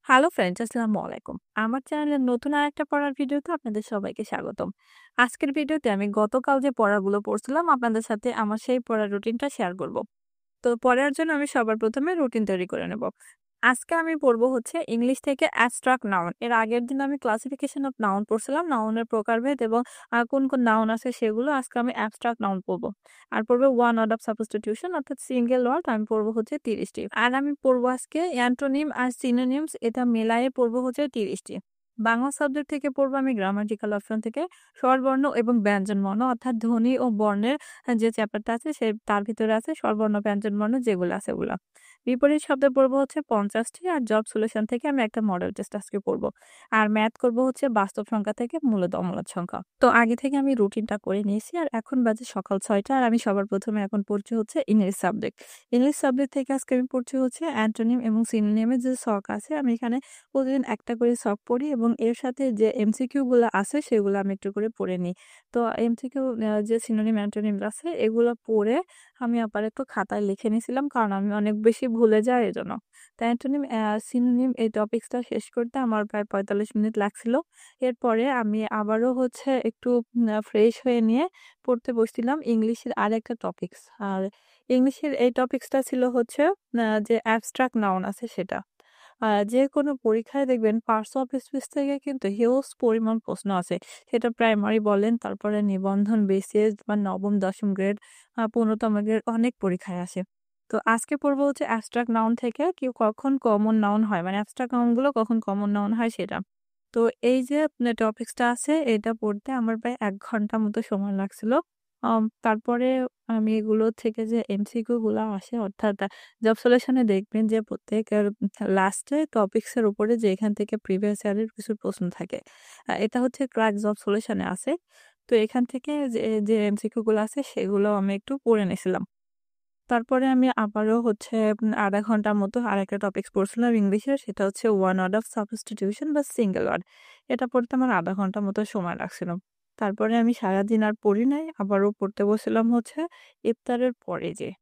Hello friends, আসসালামু আলাইকুম। আমার চ্যানেলের নতুন আরেকটা পড়ার ভিডিওতে আপনাদের সবাইকে স্বাগতম। আজকের ভিডিওতে আমি গতকাল যে পড়াগুলো পড়ছিলাম আপনাদের সাথে আমার সেই পড়ার রুটিনটা শেয়ার করব। তো পড়ার জন্য আমি সবার ১ম এ রুটিন তৈরি করে নেব। আজকে আমি পড়ব হচ্ছে ইংলিশ থেকে অ্যাবস্ট্রাক্ট নাউন। এর আগের দিন আমি ক্লাসিফিকেশন অফ নাউন পড়ছিলাম, নাউনের প্রকারভেদ এবং কোন নাউন আছে সেগুলো। আজকে আমি অ্যাবস্ট্রাক্ট নাউন পড়ব। আর পড়ব ওয়ান ওয়ার্ড অফ সাবস্টিটিউশন অর্থাৎ সিঙ্গেল ওয়ার্ড আমি পড়ব হচ্ছে ৩০ টি। আর আমি পড়ব আজকে অ্যান্টোনিম আর সিনোনিমস এটা মেলায়ে পড়ব হচ্ছে ৩০ টি। বাংলা সাবজেক্ট থেকে পড়ব আমি গ্রামাটিক্যাল অপশন থেকে স্বরবর্ণ এবং ব্যঞ্জনবর্ণ অর্থাৎ ধ্বনি ও বর্ণের যে চ্যাপ্টারটা আছে তার ভিতরে আছে স্বরবর্ণ ব্যঞ্জনবর্ণ যেগুলো আছে ওগুলা। বিপরীত শব্দ পড়বো হচ্ছে ৫০ টি আর জব সলিউশন থেকে আমি একটা মডেল টেস্ট আজকে পড়বো। আর ম্যাথ করবো হচ্ছে বাস্তব সংখ্যা থেকে মূলত অমূলদ সংখ্যা। তো আগে থেকে আমি রুটিনটা করে নিয়েছি আর এখন বাজে সকাল ৬টা আর আমি সবার ১ম এ এখন পড়ছি হচ্ছে ইংলিশ সাবজেক্ট। ইংলিশ সাবজেক্ট থেকে আজকে আমি পড়ছি হচ্ছে অ্যান্টোনিম এবং সিনোনিমের যে ছক আছে আমি এখানে প্রতিদিন একটা করে ছক পড়ি এবং এর সাথে যে এমসিকিউ গুলো আছে সেগুলো আমি একটু করে পড়ে নিই। তো এমসিকিউ যে সিনোনিম অ্যান্টোনিম আছে এগুলো পড়ে আমি আবার একটু খাতায় লিখে নিয়েছিলাম কারণ আমি অনেক বেশি ভুলে যাই এজন্য। তো অ্যান্টোনিম সিনোনিম এই টপিকসটা শেষ করতে আমার প্রায় ৪৫ মিনিট লাগছিল। এরপরে আমি আবারও হচ্ছে একটু ফ্রেশ হয়ে নিয়ে পড়তে বসছিলাম ইংলিশের আরেকটা টপিকস। আর ইংলিশের এই টপিকসটা ছিল হচ্ছে যে অ্যাবস্ট্রাক্ট নাউন আছে সেটা। যেকোনো পরীক্ষায় দেখবেন পার্টস অফ স্পিচ থেকে কিন্তু হিউজ পরিমাণ প্রশ্ন আছে। সেটা প্রাইমারি বলেন, তারপরে নিবন্ধন, বিসিএস বা নবম, দশম গ্রেড, ১৫তম গ্রেড অনেক পরীক্ষায় আসে। তো আজকে পড়বো হচ্ছে অ্যাবস্ট্রাক্ট নাউন থেকে কখন কমন নাউন হয়, মানে অ্যাবস্ট্রাক্ট নাউন গুলো কখন কমন নাউন হয় সেটা। তো এই যে টপিকসটা আছে এটা পড়তে আমার প্রায় ১ ঘন্টা মতো সময় লাগছিল। তারপরে আমি এগুলো থেকে যে এমসিকিউ গুলা আসে অর্থাৎ জব সলিউশনে দেখবেন যে প্রত্যেকের লাস্টে টপিকস এর উপরে যে এখান থেকে প্রিভিয়াস ইয়ারের কিছু প্রশ্ন থাকে। এটা হচ্ছে ক্র্যাক জব সলিউশনে আছে। তো এখান থেকে যে এমসিকিউ গুলো আছে সেগুলো আমি একটু পড়ে নিয়েছিলাম। তারপরে আমি আবারও হচ্ছে ০.৫ ঘন্টার মতো আরেকটা টপিকস পড়ছিলাম ইংলিশের। সেটা হচ্ছে ওয়ান ওয়ার্ড অফ সাবস্টিটিউশন বা সিঙ্গল ওয়ার্ড। এটা পড়তে আমার ০.৫ ঘন্টার মতো সময় লাগছিল। তারপরে আমি সারাদিন আর পড়ি নাই। আবারও পড়তে বসছিলাম হচ্ছে ইফতারের পরে যেয়ে।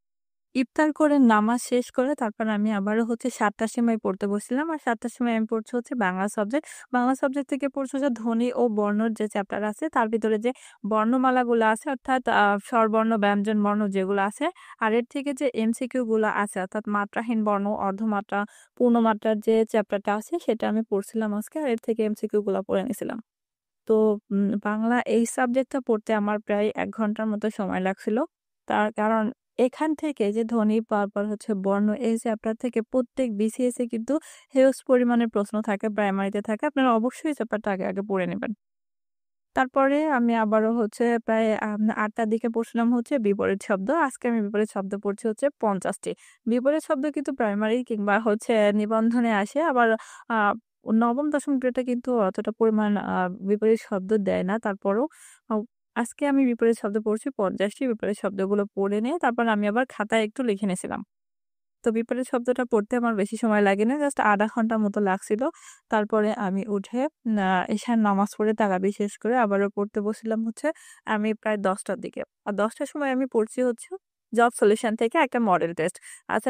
ইফতার করে নামাজ শেষ করে তারপর আমি আবারও হচ্ছে ৭টার সময় পড়তে বসছিলাম। আর ৭টার সময় আমি পড়ছি হচ্ছে বাংলা সাবজেক্ট। বাংলা সাবজেক্ট থেকে পড়ছি হচ্ছে ধ্বনি ও বর্ণর যে চ্যাপ্টার আছে তার ভিতরে যে বর্ণমালাগুলো আছে অর্থাৎ স্বরবর্ণ, ব্যঞ্জনবর্ণ যেগুলো আছে আর এর থেকে যে এমসিকিউ গুলা আছে অর্থাৎ মাত্রাহীন বর্ণ, অর্ধমাত্রা, পূর্ণমাত্রার যে চ্যাপ্টারটা আছে সেটা আমি পড়ছিলাম আজকে আর এর থেকে এমসিকিউ গুলা পড়ে নিছিলাম। তো বাংলা এই সাবজেক্টটা পড়তে আমার প্রায় ১ ঘন্টার মতো সময় লাগছিল। তার কারণ এখান থেকে যে ধ্বনি তারপর হচ্ছে বর্ণ এই চ্যাপ্টার থেকে প্রত্যেক বিসিএস এ কিন্তু হিউজ পরিমাণে প্রশ্ন থাকে, প্রাইমারিতে থাকে। আপনারা অবশ্যই চ্যাপ্টারটা আগে পড়ে নেবেন। তারপরে আমি আবারও হচ্ছে প্রায় ৮টার দিকে পড়ছিলাম হচ্ছে বিপরীত শব্দ। আজকে আমি বিপরীত শব্দ পড়ছি হচ্ছে ৫০ টি। বিপরীত শব্দ কিন্তু প্রাইমারি কিংবা হচ্ছে নিবন্ধনে আসে। আবার আ নবম, দশম গ্রেডে কিন্তু অতটা পরিমাণ বিপরীত শব্দ দেয় না। তারপরও আ আজকে আমি বিপরীত শব্দ পড়ছি ৫০ টি। বিপরীত শব্দগুলো পড়ে নিয়ে তারপর আমি আবার খাতায় একটু লিখে নিয়েছিলাম। তো বিপরীত শব্দটা পড়তে আমার বেশি সময় লাগেনি। জাস্ট ০.৫ ঘন্টার মতো লাগছিল। তারপরে আমি উঠে এশার নামাজ পড়ে তারাবি শেষ করে আবারও পড়তে বসছিলাম হচ্ছে আমি প্রায় ১০টার দিকে। আর ১০টার সময় আমি পড়ছি হচ্ছে জব সলিউশন থেকে একটা মডেল টেস্ট। আচ্ছা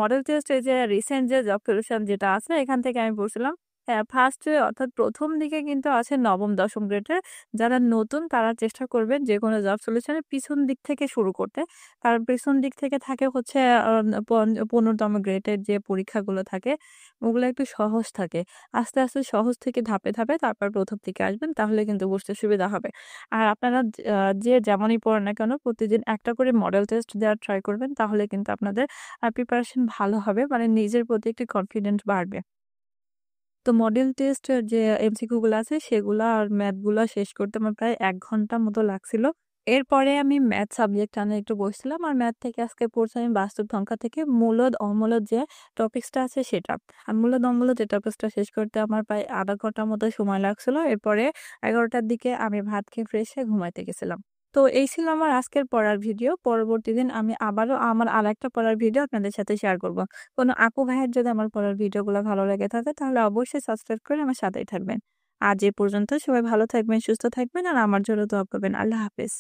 মডেল টেস্ট এই যে রিসেন্ট যে জব সলিউশন যেটা আছে এখান থেকে আমি পড়ছিলাম। হ্যাঁ, ফার্স্ট এ অর্থাৎ ১ম দিকে কিন্তু আছে নবম, দশম গ্রেডের। যারা নতুন তারা চেষ্টা করবেন যেকোনো জব সলিউশন এর পিছন দিক থেকে শুরু করতে। কারণ পেছন দিক থেকে থাকে হচ্ছে ১৫তম গ্রেডের যে পরীক্ষাগুলো থাকে, ওগুলো একটু সহজ থাকে। আস্তে, আস্তে সহজ থেকে ধাপে তারপর ১ম দিকে আসবেন তাহলে কিন্তু বুঝতে সুবিধা হবে। আর আপনারা যে যেমনই পড়েন না কেন প্রতিদিন একটা করে মডেল টেস্ট দেওয়ার ট্রাই করবেন তাহলে কিন্তু আপনাদের প্রিপারেশন ভালো হবে। মানে নিজের প্রতি একটু কনফিডেন্ট বাড়বে। তো মডেল টেস্ট যে এমসিকিউ গুলো আছে সেগুলা আর ম্যাথ গুলা শেষ করতে আমার প্রায় ১ ঘন্টা মতো লাগছিল। এরপরে আমি ম্যাথ সাবজেক্ট টা নিয়ে একটু বসছিলাম। আর ম্যাথ থেকে আজকে পড়ছি আমি বাস্তব সংখ্যা থেকে মূলদ, অমূলদ যে টপিকসটা আছে সেটা। আর মূলদ, অমূলদ এই টপিকসটা শেষ করতে আমার প্রায় ০.৫ ঘন্টার মতো সময় লাগছিল। এরপরে ১১টার দিকে আমি ভাত খেয়ে ফ্রেশ হয়ে ঘুমাইতে গেছিলাম। তো এই ছিল আমার আজকের পড়ার ভিডিও। পরবর্তী দিন আমি আবারও আমার আরেকটা পড়ার ভিডিও আপনাদের সাথে শেয়ার করব। কোনো আপু ভাইয়ের যদি আমার পড়ার ভিডিওগুলো ভালো লেগে থাকে তাহলে অবশ্যই সাবস্ক্রাইব করে আমার সাথেই থাকবেন। আজ এ পর্যন্ত সবাই ভালো থাকবেন, সুস্থ থাকবেন আর আমার জন্য দোয়া করবেন। আল্লাহ হাফেজ।